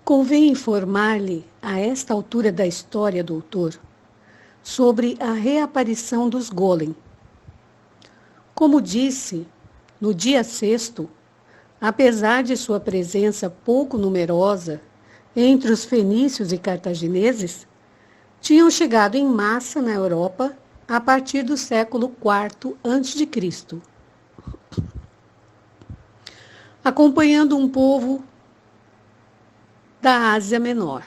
Convém informar-lhe, a esta altura da história, doutor, sobre a reaparição dos golem. Como disse, no dia sexto, apesar de sua presença pouco numerosa entre os fenícios e cartagineses, tinham chegado em massa na Europa a partir do século IV a.C., acompanhando um povo da Ásia Menor.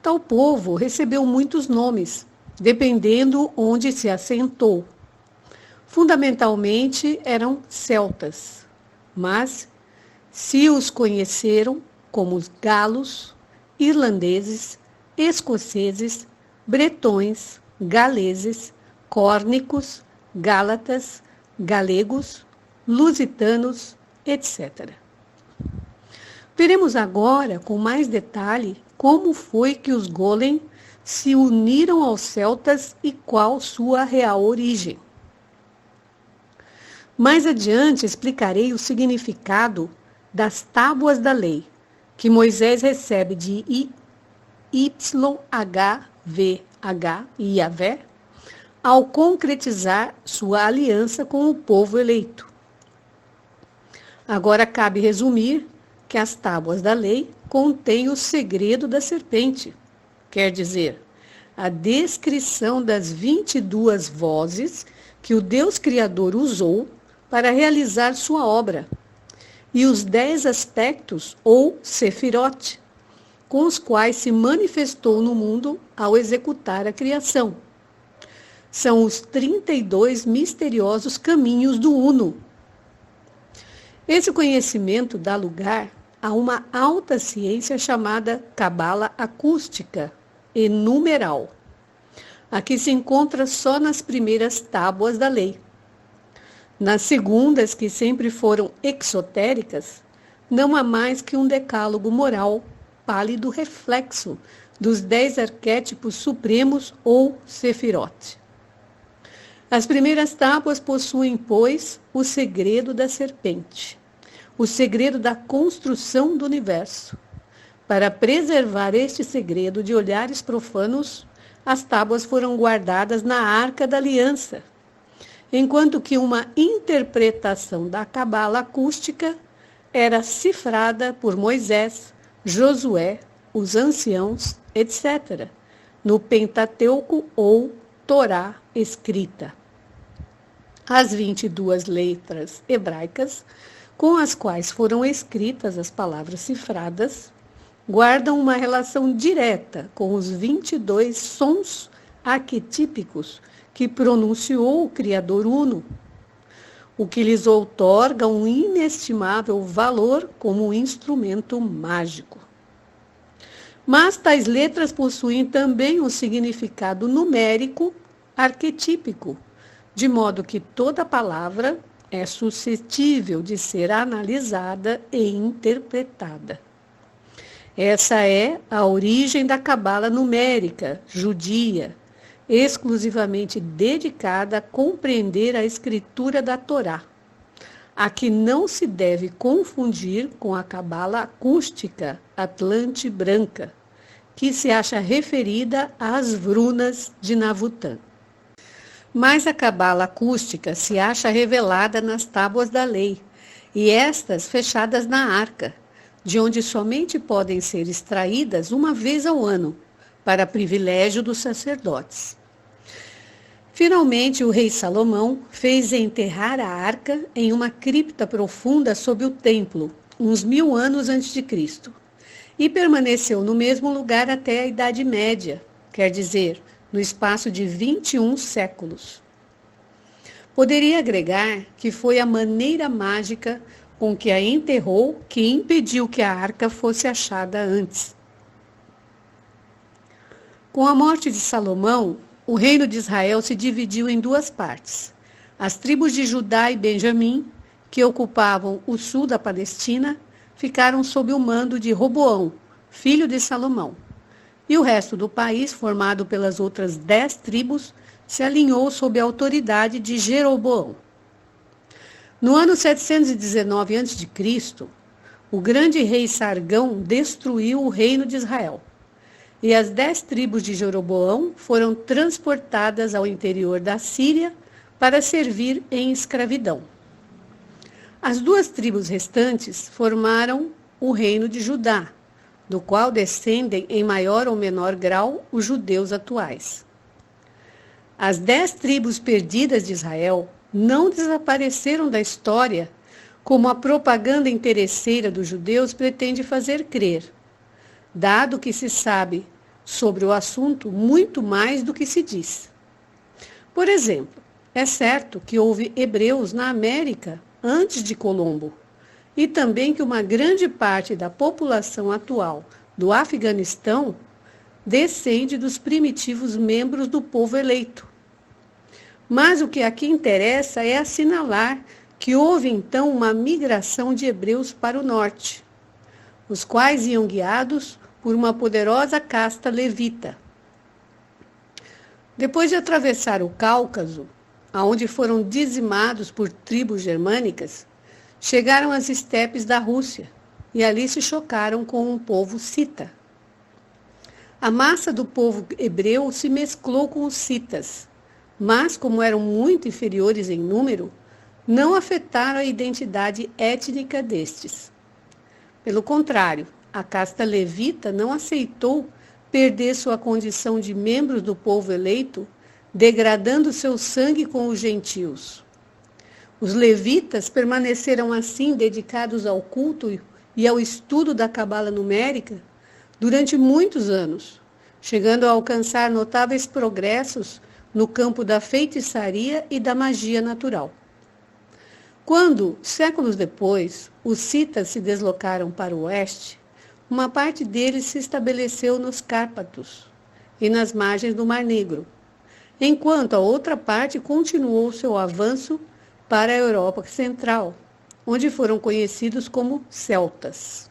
Tal povo recebeu muitos nomes, dependendo onde se assentou. Fundamentalmente eram celtas, mas se os conheceram como os galos, irlandeses, escoceses, bretões, galeses, córnicos, gálatas, galegos, lusitanos, etc. Veremos agora, com mais detalhe, como foi que os golem se uniram aos celtas e qual sua real origem. Mais adiante explicarei o significado das tábuas da lei, que Moisés recebe de YHVH, Yahvé, ao concretizar sua aliança com o povo eleito. Agora cabe resumir que as tábuas da lei contêm o segredo da serpente, quer dizer, a descrição das 22 vozes que o Deus Criador usou para realizar sua obra, e os 10 aspectos, ou sefirote, com os quais se manifestou no mundo ao executar a criação. São os 32 misteriosos caminhos do Uno. Esse conhecimento dá lugar a uma alta ciência chamada cabala acústica e numeral. Aqui se encontra só nas primeiras tábuas da lei. Nas segundas, que sempre foram exotéricas, não há mais que um decálogo moral, pálido reflexo dos 10 arquétipos supremos ou sefirote. As primeiras tábuas possuem, pois, o segredo da serpente, o segredo da construção do universo. Para preservar este segredo de olhares profanos, as tábuas foram guardadas na Arca da Aliança, enquanto que uma interpretação da cabala acústica era cifrada por Moisés, Josué, os anciãos, etc., no Pentateuco ou Torá escrita. As 22 letras hebraicas, com as quais foram escritas as palavras cifradas, guardam uma relação direta com os 22 sons arquetípicos que pronunciou o Criador Uno, o que lhes outorga um inestimável valor como um instrumento mágico. Mas tais letras possuem também um significado numérico arquetípico, de modo que toda palavra é suscetível de ser analisada e interpretada. Essa é a origem da cabala numérica judia, exclusivamente dedicada a compreender a escritura da Torá, a que não se deve confundir com a cabala acústica atlante branca, que se acha referida às Vrunas de Navutã. Mas a cabala acústica se acha revelada nas tábuas da lei, e estas fechadas na arca, de onde somente podem ser extraídas uma vez ao ano, para privilégio dos sacerdotes. Finalmente, o rei Salomão fez enterrar a arca em uma cripta profunda sob o templo, uns 1000 anos antes de Cristo, e permaneceu no mesmo lugar até a Idade Média, quer dizer, no espaço de 21 séculos. Poderia agregar que foi a maneira mágica com que a enterrou que impediu que a arca fosse achada antes. Com a morte de Salomão, o reino de Israel se dividiu em 2 partes. As tribos de Judá e Benjamim, que ocupavam o sul da Palestina, ficaram sob o mando de Roboão, filho de Salomão. E o resto do país, formado pelas outras 10 tribos, se alinhou sob a autoridade de Jeroboão. No ano 719 a.C., o grande rei Sargão destruiu o reino de Israel. E as 10 tribos de Jeroboão foram transportadas ao interior da Síria para servir em escravidão. As 2 tribos restantes formaram o reino de Judá, do qual descendem em maior ou menor grau os judeus atuais. As 10 tribos perdidas de Israel não desapareceram da história como a propaganda interesseira dos judeus pretende fazer crer, dado que se sabe sobre o assunto muito mais do que se diz. Por exemplo, é certo que houve hebreus na América antes de Colombo, e também que uma grande parte da população atual do Afeganistão descende dos primitivos membros do povo eleito. Mas o que aqui interessa é assinalar que houve então uma migração de hebreus para o norte, os quais iam guiados por uma poderosa casta levita. Depois de atravessar o Cáucaso, aonde foram dizimados por tribos germânicas, chegaram às estepes da Rússia e ali se chocaram com um povo cita. A massa do povo hebreu se mesclou com os citas, mas, como eram muito inferiores em número, não afetaram a identidade étnica destes. Pelo contrário, a casta levita não aceitou perder sua condição de membros do povo eleito, degradando seu sangue com os gentios. Os levitas permaneceram assim dedicados ao culto e ao estudo da cabala numérica durante muitos anos, chegando a alcançar notáveis progressos no campo da feitiçaria e da magia natural. Quando, séculos depois, os citas se deslocaram para o oeste, uma parte deles se estabeleceu nos Cárpatos e nas margens do Mar Negro, enquanto a outra parte continuou seu avanço para a Europa Central, onde foram conhecidos como celtas.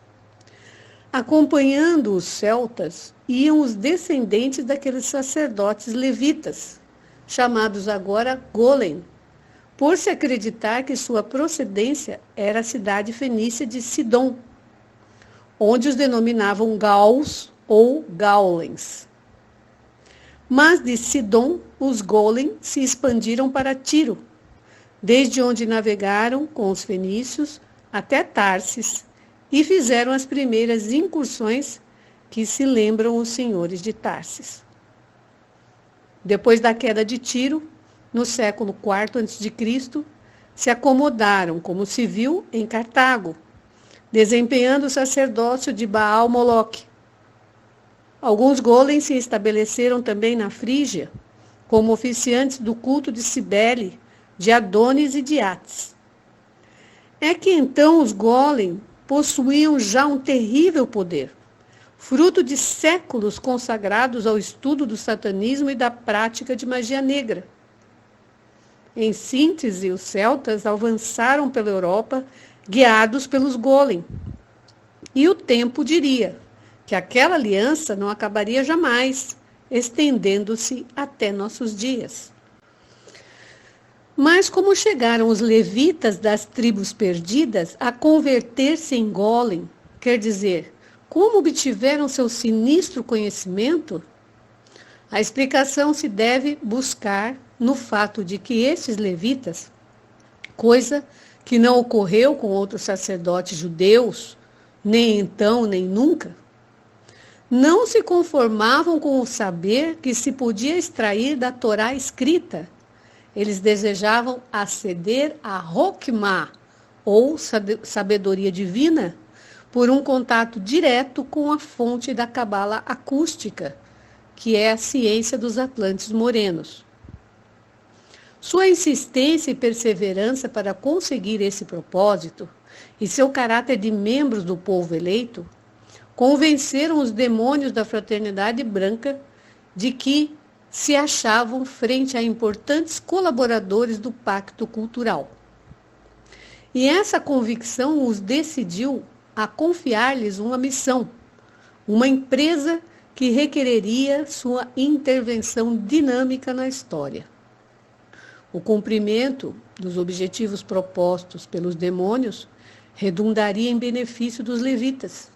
Acompanhando os celtas, iam os descendentes daqueles sacerdotes levitas, chamados agora Golem, por se acreditar que sua procedência era a cidade fenícia de Sidom, onde os denominavam Gaus ou Gaulens. Mas de Sidom, os Golem se expandiram para Tiro, desde onde navegaram com os fenícios até Tarsis e fizeram as primeiras incursões que se lembram os senhores de Tarsis. Depois da queda de Tiro, no século IV a.C., se acomodaram, como se viu, em Cartago, desempenhando o sacerdócio de Baal-Moloque. Alguns golems se estabeleceram também na Frígia, como oficiantes do culto de Cibele, de Adonis e de Ates. É que então os golems possuíam já um terrível poder, fruto de séculos consagrados ao estudo do satanismo e da prática de magia negra. Em síntese, os celtas avançaram pela Europa, guiados pelos golem. E o tempo diria que aquela aliança não acabaria jamais, estendendo-se até nossos dias. Mas como chegaram os levitas das tribos perdidas a converter-se em golem, quer dizer, como obtiveram seu sinistro conhecimento? A explicação se deve buscar no fato de que esses levitas, coisa que não ocorreu com outros sacerdotes judeus, nem então, nem nunca, não se conformavam com o saber que se podia extrair da Torá escrita. Eles desejavam aceder à Hokmah, ou sabedoria divina, por um contato direto com a fonte da cabala acústica, que é a ciência dos Atlantes morenos. Sua insistência e perseverança para conseguir esse propósito e seu caráter de membros do povo eleito convenceram os demônios da fraternidade branca de que se achavam frente a importantes colaboradores do pacto cultural. E essa convicção os decidiu a confiar-lhes uma missão, uma empresa que requereria sua intervenção dinâmica na história. O cumprimento dos objetivos propostos pelos demônios redundaria em benefício dos levitas,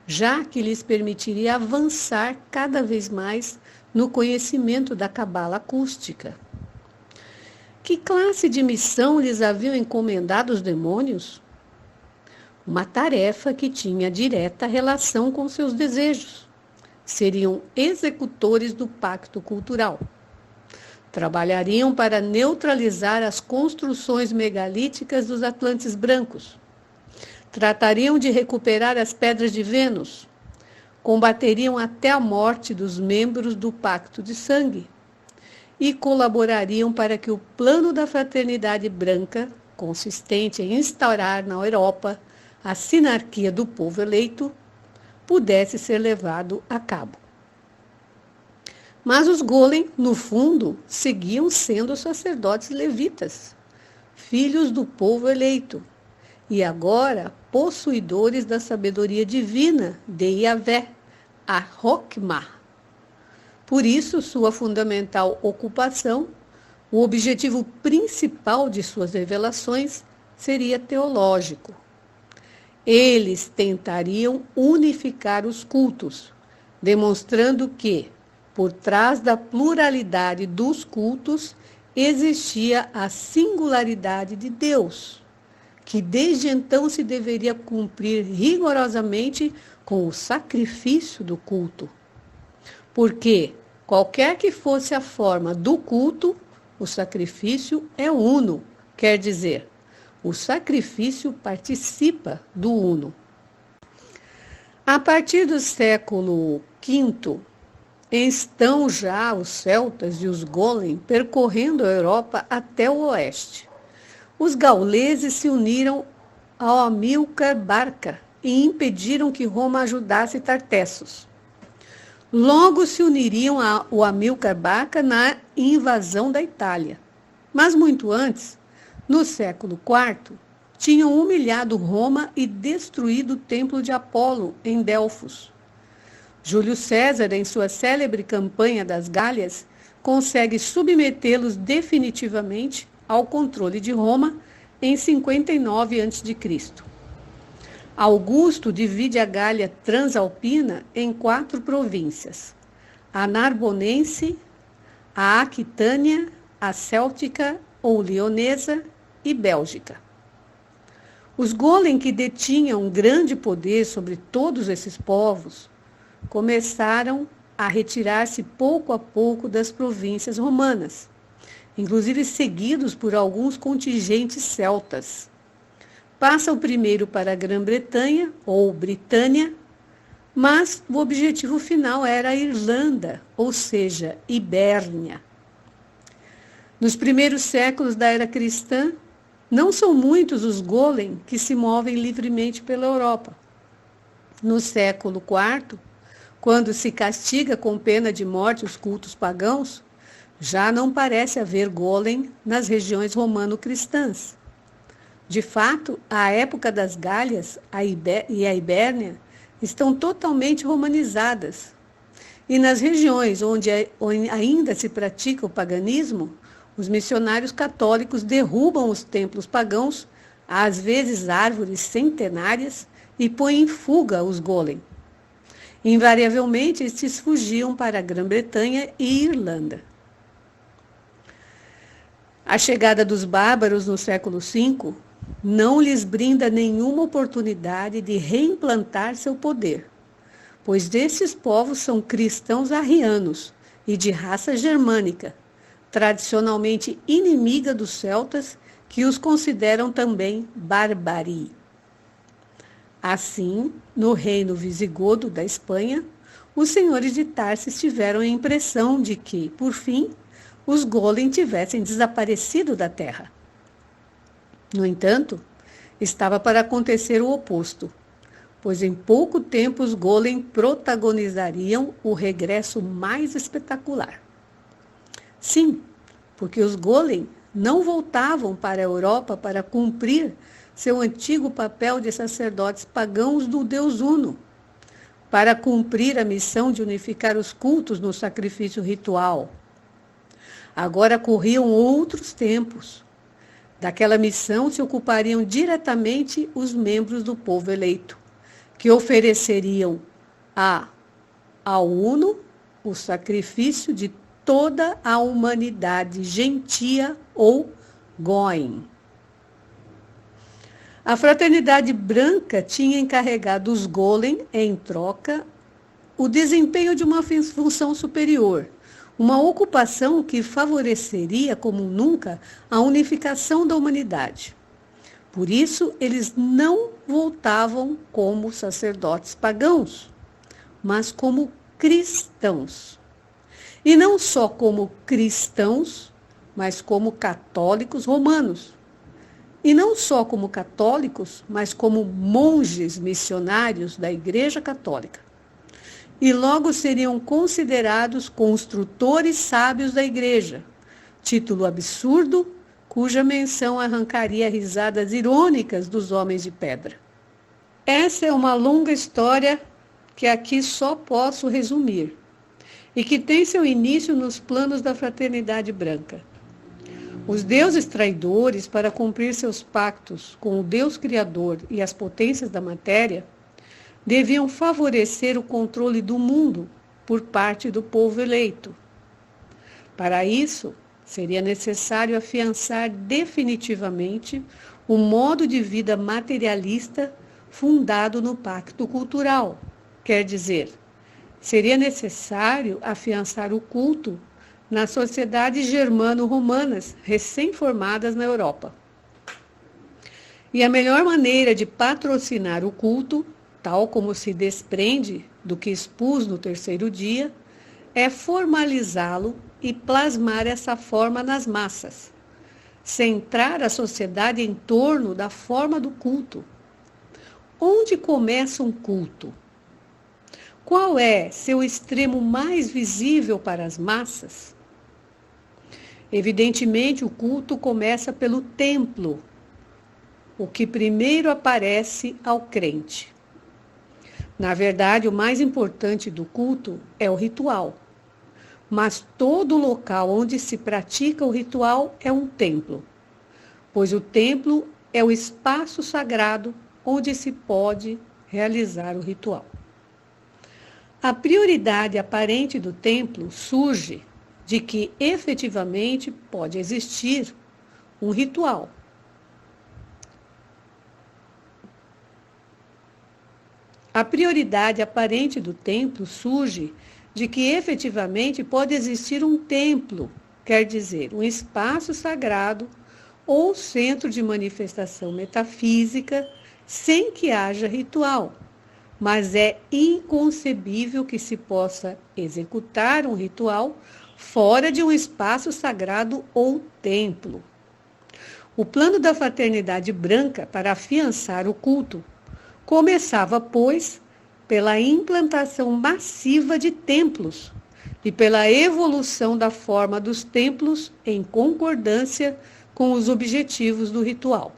já que lhes permitiria avançar cada vez mais no conhecimento da cabala acústica. Que classe de missão lhes haviam encomendado os demônios? Uma tarefa que tinha direta relação com seus desejos. Seriam executores do pacto cultural. Trabalhariam para neutralizar as construções megalíticas dos Atlantes brancos. Tratariam de recuperar as pedras de Vênus. Combateriam até a morte dos membros do pacto de sangue. E colaborariam para que o plano da fraternidade branca, consistente em instaurar na Europa a sinarquia do povo eleito, pudesse ser levado a cabo. Mas os Golem, no fundo, seguiam sendo sacerdotes levitas, filhos do povo eleito, e agora possuidores da sabedoria divina de Yahvé, a Hokmah. Por isso, sua fundamental ocupação, o objetivo principal de suas revelações, seria teológico. Eles tentariam unificar os cultos, demonstrando que, por trás da pluralidade dos cultos, existia a singularidade de Deus, que desde então se deveria cumprir rigorosamente com o sacrifício do culto. Porque, qualquer que fosse a forma do culto, o sacrifício é uno, quer dizer, o sacrifício participa do uno. A partir do século V, estão já os celtas e os Golem percorrendo a Europa até o oeste. Os gauleses se uniram ao Amílcar Barca e impediram que Roma ajudasse Tartessos. Logo se uniriam ao Amílcar Barca na invasão da Itália. Mas muito antes, no século IV, tinham humilhado Roma e destruído o templo de Apolo em Delfos. Júlio César, em sua célebre campanha das Gálias, consegue submetê-los definitivamente ao controle de Roma em 59 a.C. Augusto divide a Gália Transalpina em 4 províncias: a Narbonense, a Aquitânia, a Céltica ou Leonesa e Bélgica. Os Golem, que detinham um grande poder sobre todos esses povos, começaram a retirar-se pouco a pouco das províncias romanas, inclusive seguidos por alguns contingentes celtas. Passam primeiro para a Grã-Bretanha, ou Britânia, mas o objetivo final era a Irlanda, ou seja, Ibérnia. Nos primeiros séculos da era cristã, não são muitos os Golem que se movem livremente pela Europa. No século IV, quando se castiga com pena de morte os cultos pagãos, já não parece haver Golem nas regiões romano-cristãs. De fato, a época das Gálias e a Ibérnia estão totalmente romanizadas. E nas regiões onde ainda se pratica o paganismo, os missionários católicos derrubam os templos pagãos, às vezes árvores centenárias, e põem em fuga os Golem. Invariavelmente, estes fugiam para a Grã-Bretanha e Irlanda. A chegada dos bárbaros no século V não lhes brinda nenhuma oportunidade de reimplantar seu poder, pois desses povos são cristãos arrianos e de raça germânica, tradicionalmente inimiga dos celtas, que os consideram também bárbari. Assim, no reino visigodo da Espanha, os senhores de Tarsis tiveram a impressão de que, por fim, os Golem tivessem desaparecido da terra. No entanto, estava para acontecer o oposto, pois em pouco tempo os Golem protagonizariam o regresso mais espetacular. Sim, porque os Golem não voltavam para a Europa para cumprir seu antigo papel de sacerdotes pagãos do Deus Uno, para cumprir a missão de unificar os cultos no sacrifício ritual. Agora corriam outros tempos. Daquela missão se ocupariam diretamente os membros do povo eleito, que ofereceriam ao Uno o sacrifício de toda a humanidade gentia ou Goim. A Fraternidade Branca tinha encarregado os Golem, em troca, o desempenho de uma função superior, uma ocupação que favoreceria como nunca a unificação da humanidade. Por isso, eles não voltavam como sacerdotes pagãos, mas como cristãos. E não só como cristãos, mas como católicos romanos. E não só como católicos, mas como monges missionários da Igreja Católica. E logo seriam considerados construtores sábios da Igreja, título absurdo, cuja menção arrancaria risadas irônicas dos homens de pedra. Essa é uma longa história que aqui só posso resumir, e que tem seu início nos planos da Fraternidade Branca. Os deuses traidores, para cumprir seus pactos com o Deus Criador e as potências da matéria, deviam favorecer o controle do mundo por parte do povo eleito. Para isso, seria necessário afiançar definitivamente um modo de vida materialista fundado no pacto cultural. Quer dizer, seria necessário afiançar o culto nas sociedades germano-romanas recém-formadas na Europa. E a melhor maneira de patrocinar o culto, tal como se desprende do que expus no terceiro dia, é formalizá-lo e plasmar essa forma nas massas. Centrar a sociedade em torno da forma do culto. Onde começa um culto? Qual é seu extremo mais visível para as massas? Evidentemente, o culto começa pelo templo, o que primeiro aparece ao crente. Na verdade, o mais importante do culto é o ritual. Mas todo local onde se pratica o ritual é um templo, pois o templo é o espaço sagrado onde se pode realizar o ritual. A prioridade aparente do templo surge de que efetivamente pode existir um ritual. A prioridade aparente do templo surge de que efetivamente pode existir um templo, quer dizer, um espaço sagrado ou centro de manifestação metafísica, sem que haja ritual. Mas é inconcebível que se possa executar um ritual fora de um espaço sagrado ou templo. O plano da Fraternidade Branca para afiançar o culto começava, pois, pela implantação massiva de templos e pela evolução da forma dos templos em concordância com os objetivos do ritual.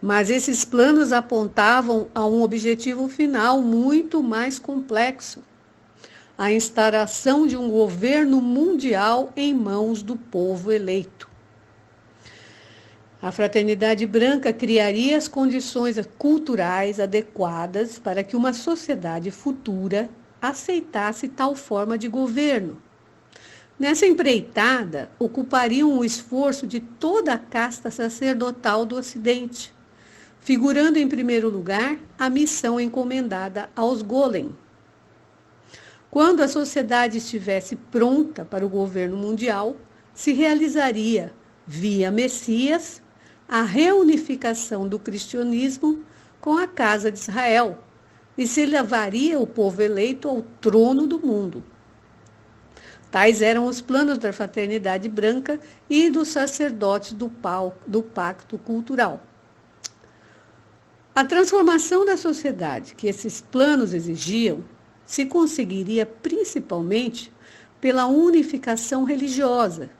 Mas esses planos apontavam a um objetivo final muito mais complexo: a instauração de um governo mundial em mãos do povo eleito. A Fraternidade Branca criaria as condições culturais adequadas para que uma sociedade futura aceitasse tal forma de governo. Nessa empreitada, ocupariam o esforço de toda a casta sacerdotal do Ocidente, figurando em primeiro lugar a missão encomendada aos Golem. Quando a sociedade estivesse pronta para o governo mundial, se realizaria, via Messias, a reunificação do cristianismo com a casa de Israel e se levaria o povo eleito ao trono do mundo. Tais eram os planos da Fraternidade Branca e dos sacerdotes do pacto cultural. A transformação da sociedade que esses planos exigiam se conseguiria principalmente pela unificação religiosa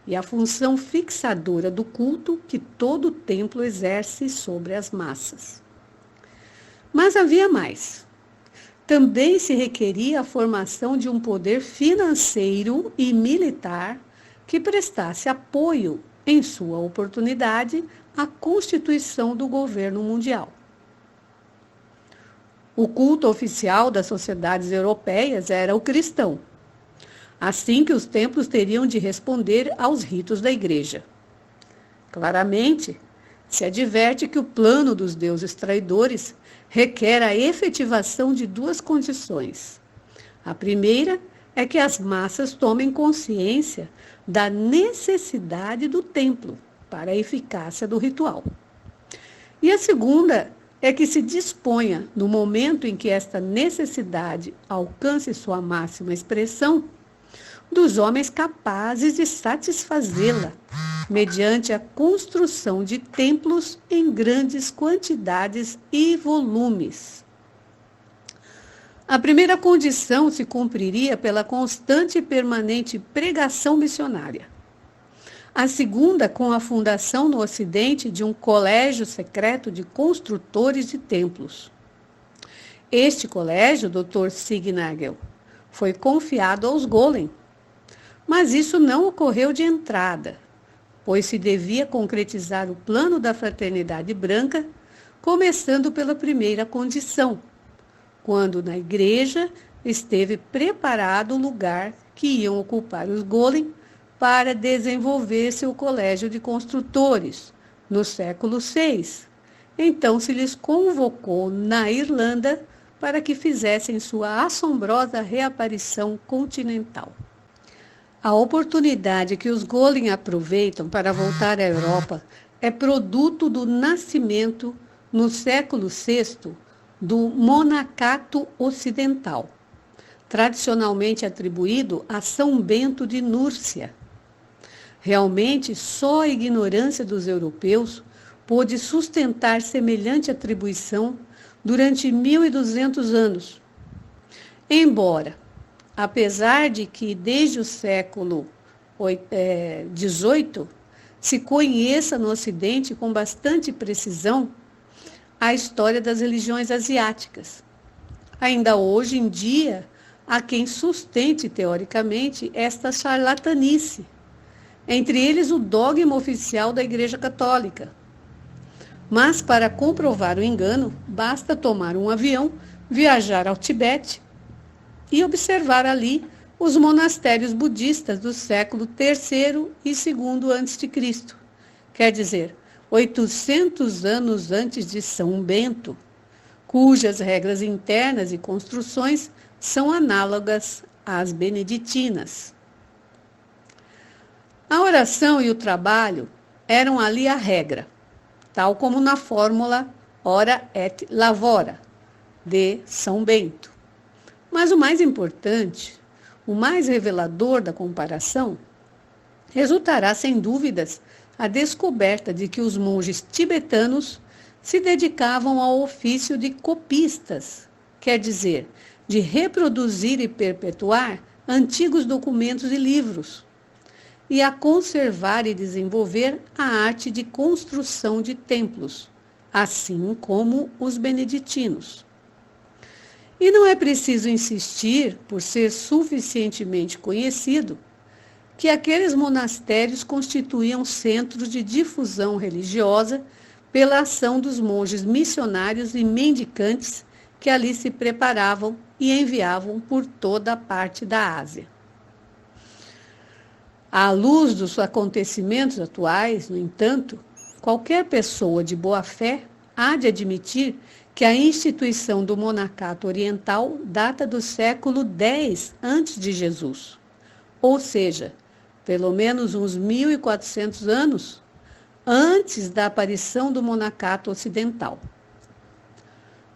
e a função fixadora do culto que todo templo exerce sobre as massas. Mas havia mais. Também se requeria a formação de um poder financeiro e militar que prestasse apoio em sua oportunidade, a constituição do governo mundial. O culto oficial das sociedades europeias era o cristão, assim que os templos teriam de responder aos ritos da igreja. Claramente, se adverte que o plano dos deuses traidores requer a efetivação de duas condições. A primeira é que as massas tomem consciência da necessidade do templo para a eficácia do ritual. E a segunda é que se disponha, no momento em que esta necessidade alcance sua máxima expressão, dos homens capazes de satisfazê-la, mediante a construção de templos em grandes quantidades e volumes. A primeira condição se cumpriria pela constante e permanente pregação missionária. A segunda, com a fundação no Ocidente de um colégio secreto de construtores de templos. Este colégio, Dr. Signagel, foi confiado aos Golem, mas isso não ocorreu de entrada, pois se devia concretizar o plano da Fraternidade Branca, começando pela primeira condição, quando na igreja esteve preparado o lugar que iam ocupar os Golem para desenvolver seu colégio de construtores, no século VI. Então se lhes convocou na Irlanda para que fizessem sua assombrosa reaparição continental. A oportunidade que os Golem aproveitam para voltar à Europa é produto do nascimento, no século VI, do monacato ocidental, tradicionalmente atribuído a São Bento de Núrcia. Realmente, só a ignorância dos europeus pôde sustentar semelhante atribuição durante 1.200 anos. Embora, apesar de que desde o século XVIII se conheça no Ocidente com bastante precisão a história das religiões asiáticas. Ainda hoje em dia, há quem sustente teoricamente esta charlatanice, entre eles o dogma oficial da Igreja Católica. Mas para comprovar o engano, basta tomar um avião, viajar ao Tibete e observar ali os monastérios budistas do século III e II a.C., quer dizer, 800 anos antes de São Bento, cujas regras internas e construções são análogas às beneditinas. A oração e o trabalho eram ali a regra, tal como na fórmula ora et lavora, de São Bento. Mas o mais importante, o mais revelador da comparação, resultará sem dúvidas a descoberta de que os monges tibetanos se dedicavam ao ofício de copistas, quer dizer, de reproduzir e perpetuar antigos documentos e livros, e a conservar e desenvolver a arte de construção de templos, assim como os beneditinos. E não é preciso insistir, por ser suficientemente conhecido, que aqueles monastérios constituíam centros de difusão religiosa pela ação dos monges missionários e mendicantes que ali se preparavam e enviavam por toda a parte da Ásia. À luz dos acontecimentos atuais, no entanto, qualquer pessoa de boa fé há de admitir que a instituição do monacato oriental data do século X a.C., ou seja, pelo menos uns 1.400 anos antes da aparição do monacato ocidental.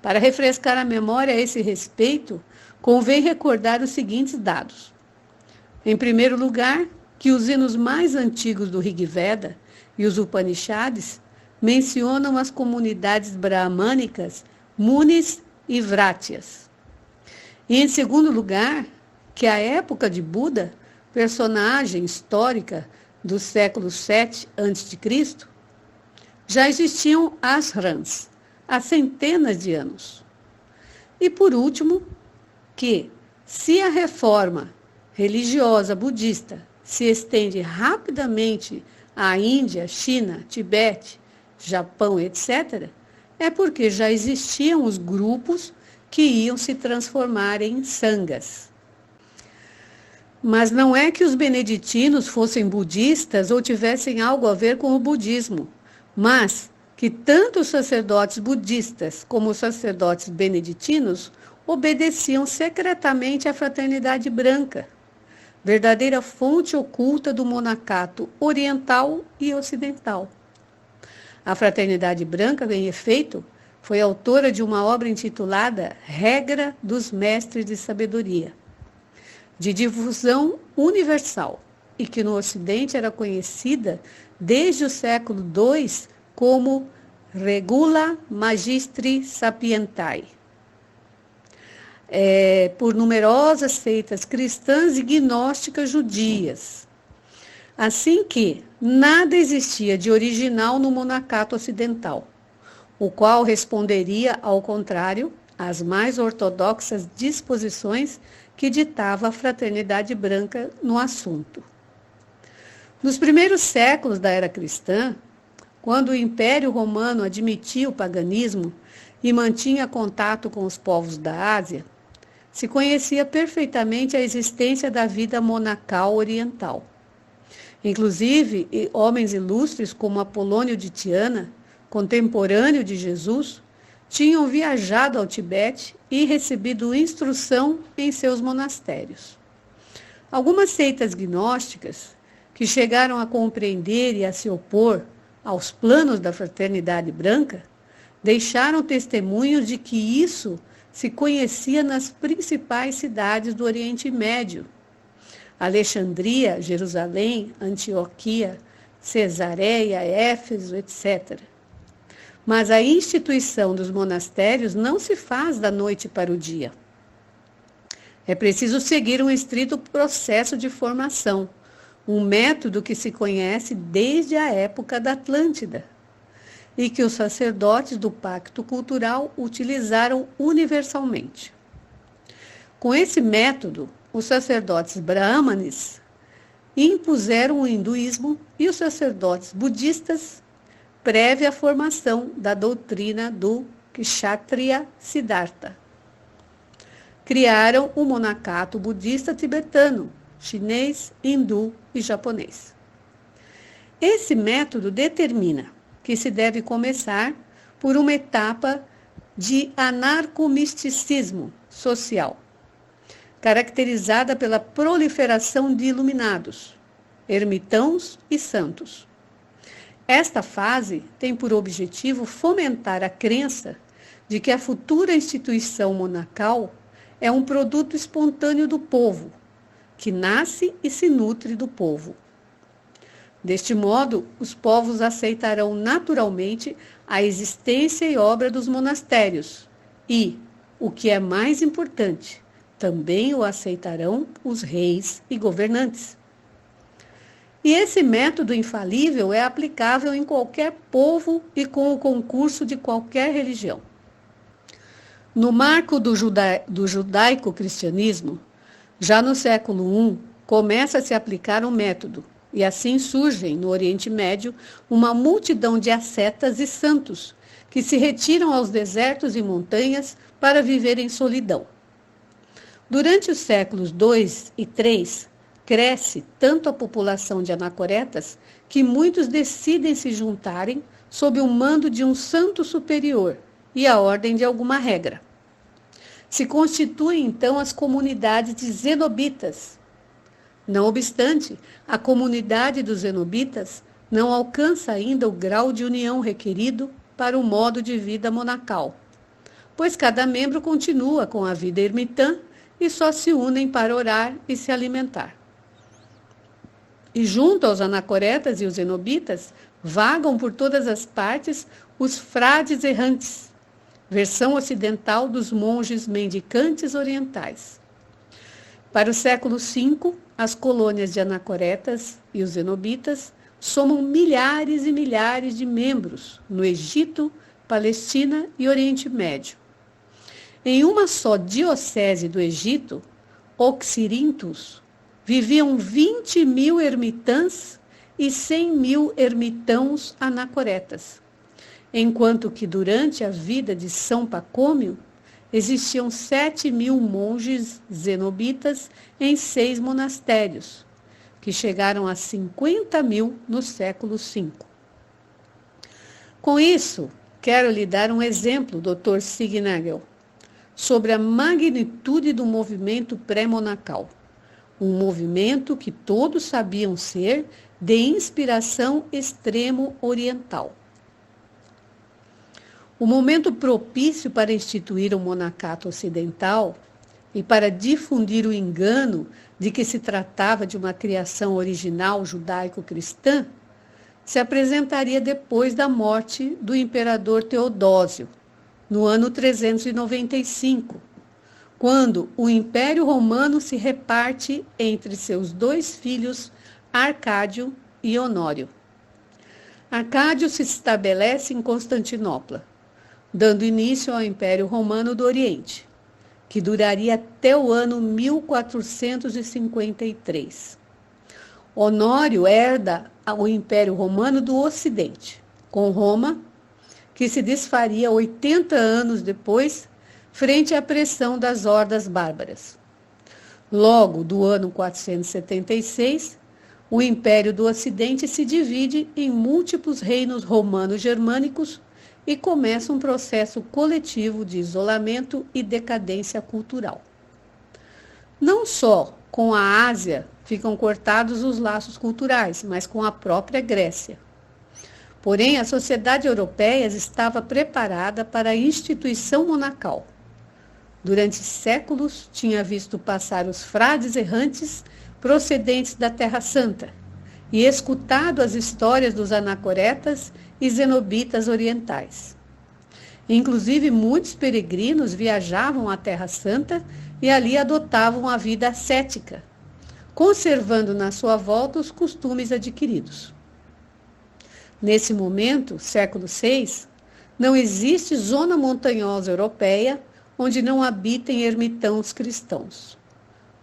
Para refrescar a memória a esse respeito, convém recordar os seguintes dados. Em primeiro lugar, que os hinos mais antigos do Rig Veda e os Upanishads mencionam as comunidades brahmânicas Munis e Vrátyas. E em segundo lugar, que a época de Buda, personagem histórica do século VII a.C., já existiam ashrams há centenas de anos. E por último, que se a reforma religiosa budista se estende rapidamente a Índia, China, Tibete, Japão, etc., é porque já existiam os grupos que iam se transformar em sanghas. Mas não é que os beneditinos fossem budistas ou tivessem algo a ver com o budismo, mas que tanto os sacerdotes budistas como os sacerdotes beneditinos obedeciam secretamente à Fraternidade Branca, verdadeira fonte oculta do monacato oriental e ocidental. A Fraternidade Branca, em efeito, foi autora de uma obra intitulada Regra dos Mestres de Sabedoria, de difusão universal, e que no Ocidente era conhecida desde o século II como Regula Magistri Sapientiae, por numerosas seitas cristãs e gnósticas judias. Assim que nada existia de original no monacato ocidental, o qual responderia, ao contrário, às mais ortodoxas disposições que ditava a Fraternidade Branca no assunto. Nos primeiros séculos da era cristã, quando o Império Romano admitia o paganismo e mantinha contato com os povos da Ásia, se conhecia perfeitamente a existência da vida monacal oriental. Inclusive, homens ilustres como Apolônio de Tiana, contemporâneo de Jesus, tinham viajado ao Tibete e recebido instrução em seus monastérios. Algumas seitas gnósticas, que chegaram a compreender e a se opor aos planos da Fraternidade Branca, deixaram testemunhos de que isso se conhecia nas principais cidades do Oriente Médio: Alexandria, Jerusalém, Antioquia, Cesareia, Éfeso, etc. Mas a instituição dos monastérios não se faz da noite para o dia. É preciso seguir um estrito processo de formação, um método que se conhece desde a época da Atlântida, e que os sacerdotes do Pacto Cultural utilizaram universalmente. Com esse método, os sacerdotes brahmanes impuseram o hinduísmo e os sacerdotes budistas, prévia formação da doutrina do Kshatriya Siddhartha, criaram o monacato budista tibetano, chinês, hindu e japonês. Esse método determina que se deve começar por uma etapa de anarcomisticismo social, caracterizada pela proliferação de iluminados, ermitãos e santos. Esta fase tem por objetivo fomentar a crença de que a futura instituição monacal é um produto espontâneo do povo, que nasce e se nutre do povo. Deste modo, os povos aceitarão naturalmente a existência e obra dos monastérios e, o que é mais importante, também o aceitarão os reis e governantes. E esse método infalível é aplicável em qualquer povo e com o concurso de qualquer religião. No marco do judaico-cristianismo, já no século I, começa a se aplicar um método, e assim surgem, no Oriente Médio, uma multidão de ascetas e santos, que se retiram aos desertos e montanhas para viver em solidão. Durante os séculos II e III, cresce tanto a população de anacoretas que muitos decidem se juntarem sob o mando de um santo superior e a ordem de alguma regra. Se constituem então as comunidades de zenobitas. Não obstante, a comunidade dos zenobitas não alcança ainda o grau de união requerido para o modo de vida monacal, pois cada membro continua com a vida ermitã e só se unem para orar e se alimentar. E junto aos anacoretas e os zenobitas, vagam por todas as partes os frades errantes, versão ocidental dos monges mendicantes orientais. Para o século V, as colônias de anacoretas e os zenobitas somam milhares e milhares de membros no Egito, Palestina e Oriente Médio. Em uma só diocese do Egito, Oxirínthus, viviam 20.000 ermitãs e 100.000 ermitãos anacoretas, enquanto que durante a vida de São Pacômio existiam 7.000 monges zenobitas em 6 monastérios, que chegaram a 50.000 no século V. Com isso, quero lhe dar um exemplo, Dr. Signagel, sobre a magnitude do movimento pré-monacal. Um movimento que todos sabiam ser de inspiração extremo-oriental. O momento propício para instituir o monacato ocidental e para difundir o engano de que se tratava de uma criação original judaico-cristã se apresentaria depois da morte do imperador Teodósio, no ano 395, quando o Império Romano se reparte entre seus 2 filhos, Arcádio e Honório. Arcádio se estabelece em Constantinopla, dando início ao Império Romano do Oriente, que duraria até o ano 1453. Honório herda o Império Romano do Ocidente, com Roma, que se desfaria 80 anos depois, frente à pressão das hordas bárbaras. Logo, do ano 476, o Império do Ocidente se divide em múltiplos reinos romano-germânicos e começa um processo coletivo de isolamento e decadência cultural. Não só com a Ásia ficam cortados os laços culturais, mas com a própria Grécia. Porém, a sociedade europeia estava preparada para a instituição monacal. Durante séculos, tinha visto passar os frades errantes procedentes da Terra Santa e escutado as histórias dos anacoretas e zenobitas orientais. Inclusive, muitos peregrinos viajavam à Terra Santa e ali adotavam a vida ascética, conservando na sua volta os costumes adquiridos. Nesse momento, século VI, não existe zona montanhosa europeia onde não habitem ermitãos cristãos.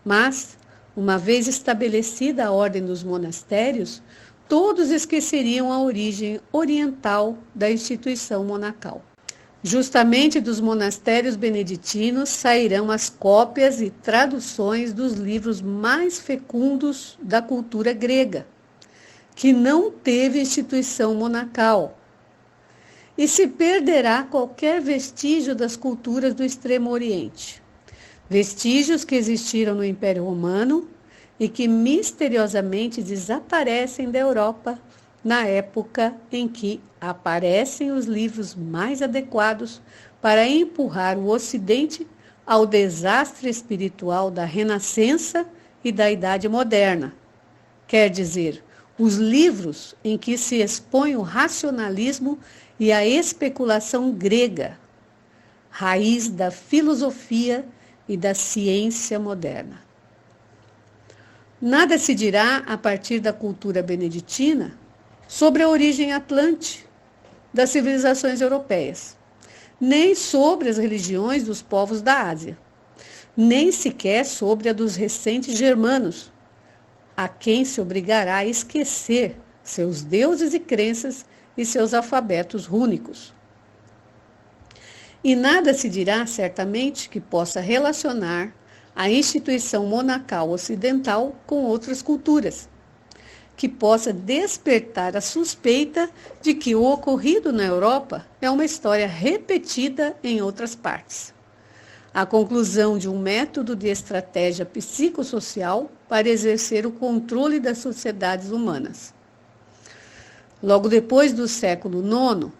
Mas, uma vez estabelecida a ordem dos monastérios, todos esqueceriam a origem oriental da instituição monacal. Justamente dos monastérios beneditinos sairão as cópias e traduções dos livros mais fecundos da cultura grega, que não teve instituição monacal, e se perderá qualquer vestígio das culturas do Extremo Oriente, vestígios que existiram no Império Romano e que misteriosamente desaparecem da Europa na época em que aparecem os livros mais adequados para empurrar o Ocidente ao desastre espiritual da Renascença e da Idade Moderna. Quer dizer, os livros em que se expõe o racionalismo e a especulação grega, raiz da filosofia e da ciência moderna. Nada se dirá a partir da cultura beneditina sobre a origem atlante das civilizações europeias, nem sobre as religiões dos povos da Ásia, nem sequer sobre a dos recentes germanos, a quem se obrigará a esquecer seus deuses e crenças e seus alfabetos rúnicos. E nada se dirá, certamente, que possa relacionar a instituição monacal ocidental com outras culturas, que possa despertar a suspeita de que o ocorrido na Europa é uma história repetida em outras partes. A conclusão de um método de estratégia psicossocial para exercer o controle das sociedades humanas. Logo depois do século IX,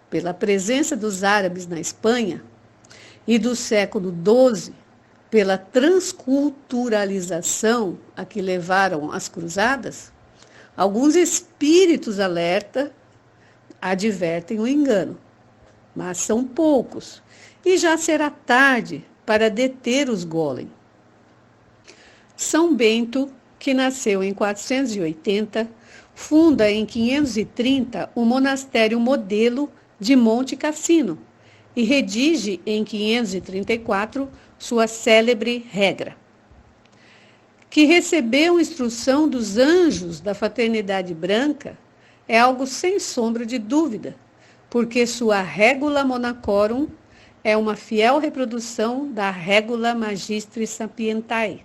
pela presença dos árabes na Espanha, e do século XII, pela transculturalização a que levaram as cruzadas, alguns espíritos alerta advertem o engano, mas são poucos, e já será tarde para deter os golem. São Bento, que nasceu em 480, funda em 530 o monastério modelo de Monte Cassino e redige em 534 sua célebre regra. Que recebeu instrução dos anjos da Fraternidade Branca é algo sem sombra de dúvida, porque sua Regula Monacorum é uma fiel reprodução da Regula Magistris Sapientiae.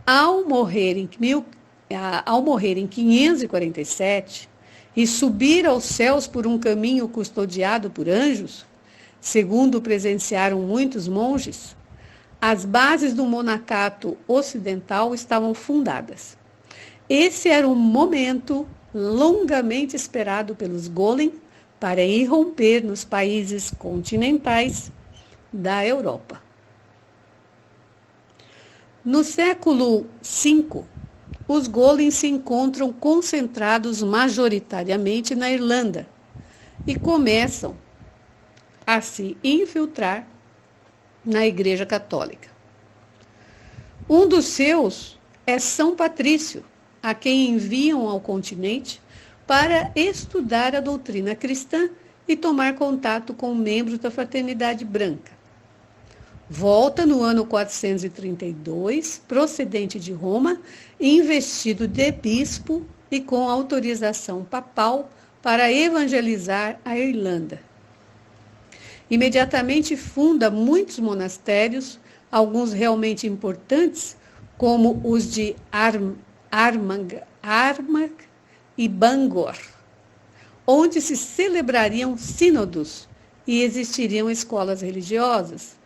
Ao morrer em 547 e subir aos céus por um caminho custodiado por anjos, segundo presenciaram muitos monges, as bases do monacato ocidental estavam fundadas. Esse era um momento longamente esperado pelos Golem para irromper nos países continentais da Europa. No século V, os Golem se encontram concentrados majoritariamente na Irlanda e começam a se infiltrar na Igreja Católica. Um dos seus é São Patrício, a quem enviam ao continente para estudar a doutrina cristã e tomar contato com membros da Fraternidade Branca. Volta no ano 432, procedente de Roma, investido de bispo e com autorização papal para evangelizar a Irlanda. Imediatamente funda muitos monastérios, alguns realmente importantes, como os de Armagh e Bangor, onde se celebrariam sínodos e existiriam escolas religiosas,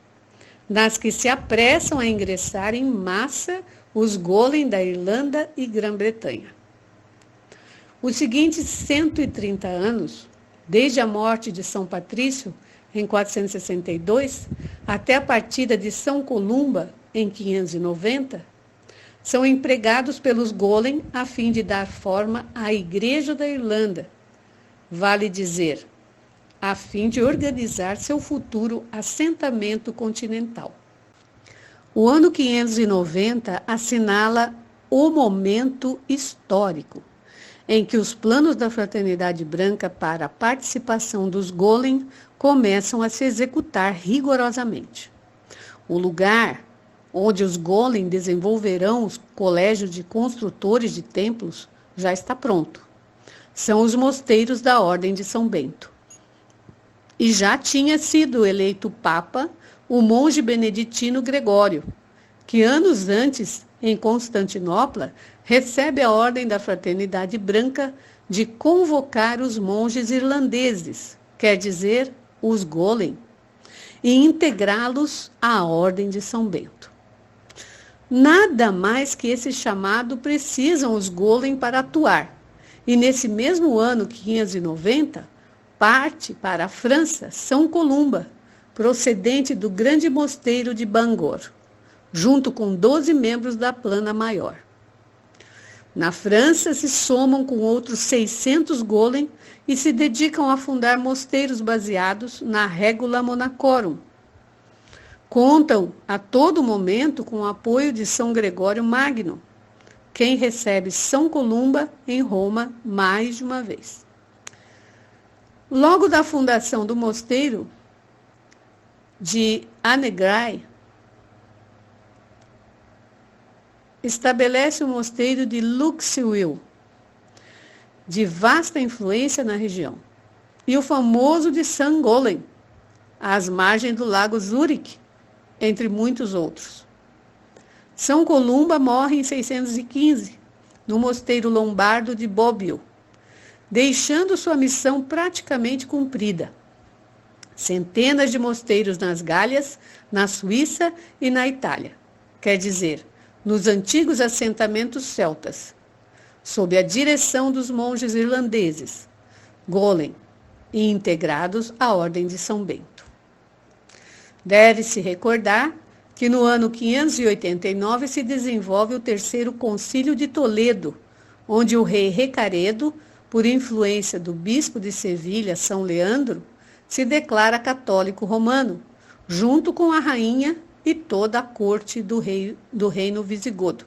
nas que se apressam a ingressar em massa os Golem da Irlanda e Grã-Bretanha. Os seguintes 130 anos, desde a morte de São Patrício, em 462, até a partida de São Columba, em 590, são empregados pelos Golem a fim de dar forma à Igreja da Irlanda, vale dizer, a fim de organizar seu futuro assentamento continental. O ano 590 assinala o momento histórico em que os planos da Fraternidade Branca para a participação dos Golem começam a se executar rigorosamente. O lugar onde os Golem desenvolverão os colégios de construtores de templos já está pronto. São os mosteiros da Ordem de São Bento. E já tinha sido eleito Papa o monge beneditino Gregório, que anos antes, em Constantinopla, recebe a ordem da Fraternidade Branca de convocar os monges irlandeses, quer dizer, os Golem, e integrá-los à Ordem de São Bento. Nada mais que esse chamado precisam os Golem para atuar, e nesse mesmo ano 590, parte para a França São Columba, procedente do grande mosteiro de Bangor, junto com 12 membros da Plana Maior. Na França se somam com outros 600 Golem e se dedicam a fundar mosteiros baseados na Regula Monacorum. Contam a todo momento com o apoio de São Gregório Magno, quem recebe São Columba em Roma mais de uma vez. Logo da fundação do mosteiro de Annegray, estabelece o mosteiro de Luxeuil, de vasta influência na região, e o famoso de St. Golem, às margens do lago Zurich, entre muitos outros. São Columba morre em 615, no mosteiro lombardo de Bobbio, deixando sua missão praticamente cumprida. Centenas de mosteiros nas Gálias, na Suíça e na Itália, quer dizer, nos antigos assentamentos celtas, sob a direção dos monges irlandeses, Golem, e integrados à Ordem de São Bento. Deve-se recordar que no ano 589 se desenvolve o Terceiro Concílio de Toledo, onde o rei Recaredo, por influência do bispo de Sevilha, São Leandro, se declara católico romano, junto com a rainha e toda a corte do reino visigodo.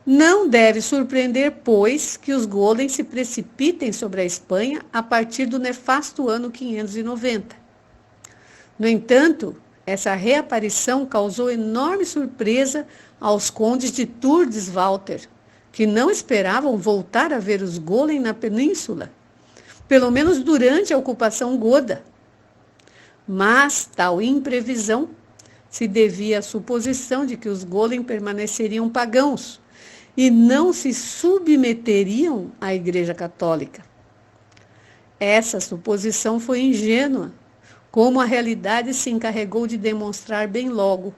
Não deve surpreender, pois, que os Golem se precipitem sobre a Espanha a partir do nefasto ano 590. No entanto, essa reaparição causou enorme surpresa aos condes de Tourdes-Walter, que não esperavam voltar a ver os golem na península, pelo menos durante a ocupação goda. Mas tal imprevisão se devia à suposição de que os golem permaneceriam pagãos e não se submeteriam à Igreja Católica. Essa suposição foi ingênua, como a realidade se encarregou de demonstrar bem logo,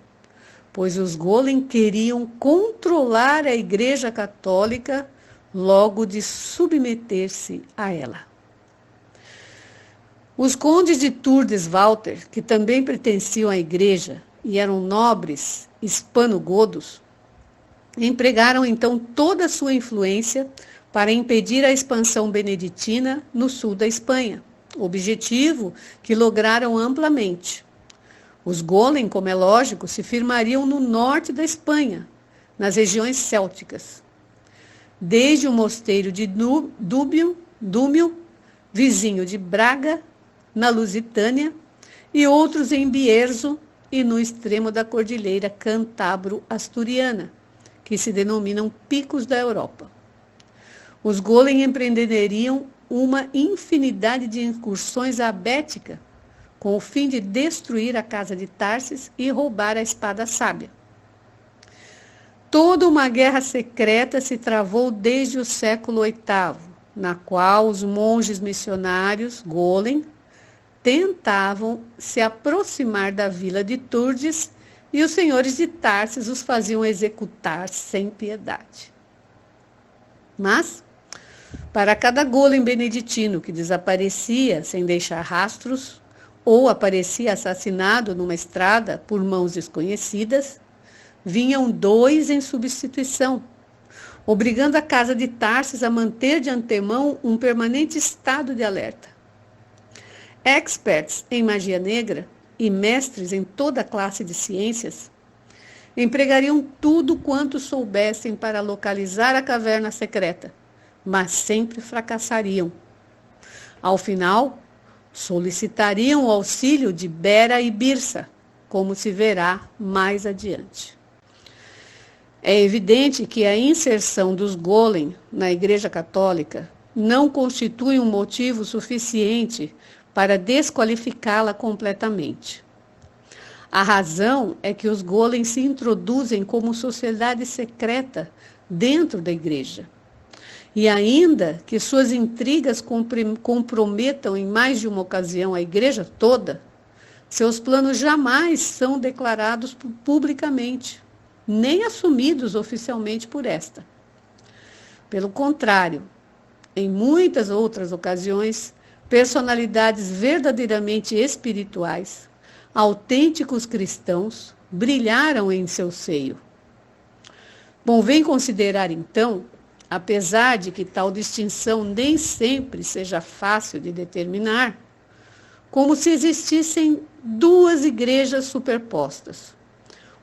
pois os golem queriam controlar a Igreja Católica logo de submeter-se a ela. Os condes de Tourdes-Walter, que também pertenciam à Igreja e eram nobres hispano-godos, empregaram então toda a sua influência para impedir a expansão beneditina no sul da Espanha, objetivo que lograram amplamente. Os golem, como é lógico, se firmariam no norte da Espanha, nas regiões célticas. Desde o mosteiro de Dúmio, vizinho de Braga, na Lusitânia, e outros em Bierzo e no extremo da cordilheira Cantabro-Asturiana, que se denominam Picos da Europa. Os golem empreenderiam uma infinidade de incursões à Bética, com o fim de destruir a casa de Tarsis e roubar a espada sábia. Toda uma guerra secreta se travou desde o século VIII, na qual os monges missionários golem tentavam se aproximar da vila de Tourdes e os senhores de Tarsis os faziam executar sem piedade. Mas, para cada golem beneditino que desaparecia sem deixar rastros ou aparecia assassinado numa estrada por mãos desconhecidas, vinham 2 em substituição, obrigando a casa de Tarsis a manter de antemão um permanente estado de alerta. Experts em magia negra e mestres em toda classe de ciências empregariam tudo quanto soubessem para localizar a caverna secreta, mas sempre fracassariam. Ao final, solicitariam o auxílio de Bera e Birsa, como se verá mais adiante. É evidente que a inserção dos golem na Igreja Católica não constitui um motivo suficiente para desqualificá-la completamente. A razão é que os golem se introduzem como sociedade secreta dentro da Igreja. E ainda que suas intrigas comprometam em mais de uma ocasião a Igreja toda, seus planos jamais são declarados publicamente, nem assumidos oficialmente por esta. Pelo contrário, em muitas outras ocasiões, personalidades verdadeiramente espirituais, autênticos cristãos, brilharam em seu seio. Convém considerar, então, apesar de que tal distinção nem sempre seja fácil de determinar, como se existissem 2 igrejas superpostas.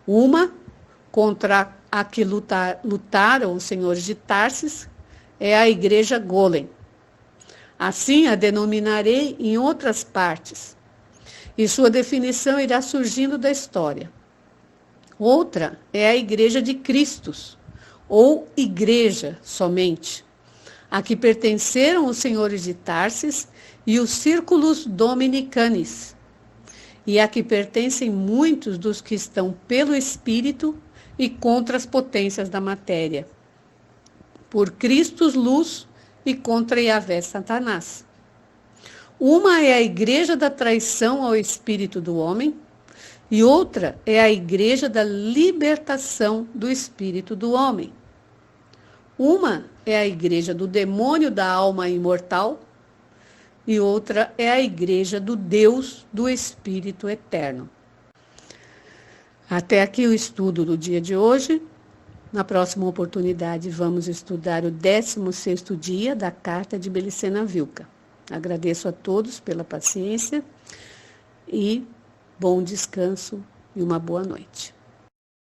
Uma, contra a que lutaram os senhores de Tarsis, é a igreja golem. Assim a denominarei em outras partes, e sua definição irá surgindo da história. Outra é a igreja de Cristos, ou igreja somente, a que pertenceram os senhores de Tarsis e os círculos dominicanes, e a que pertencem muitos dos que estão pelo Espírito e contra as potências da matéria, por Cristo luz e contra Yahvé Satanás. Uma é a igreja da traição ao espírito do homem, e outra é a igreja da libertação do espírito do homem. Uma é a igreja do demônio da alma imortal, e outra é a igreja do Deus do Espírito eterno. Até aqui o estudo do dia de hoje. Na próxima oportunidade, vamos estudar o 16º dia da Carta de Melisena Vilca. Agradeço a todos pela paciência e bom descanso e uma boa noite.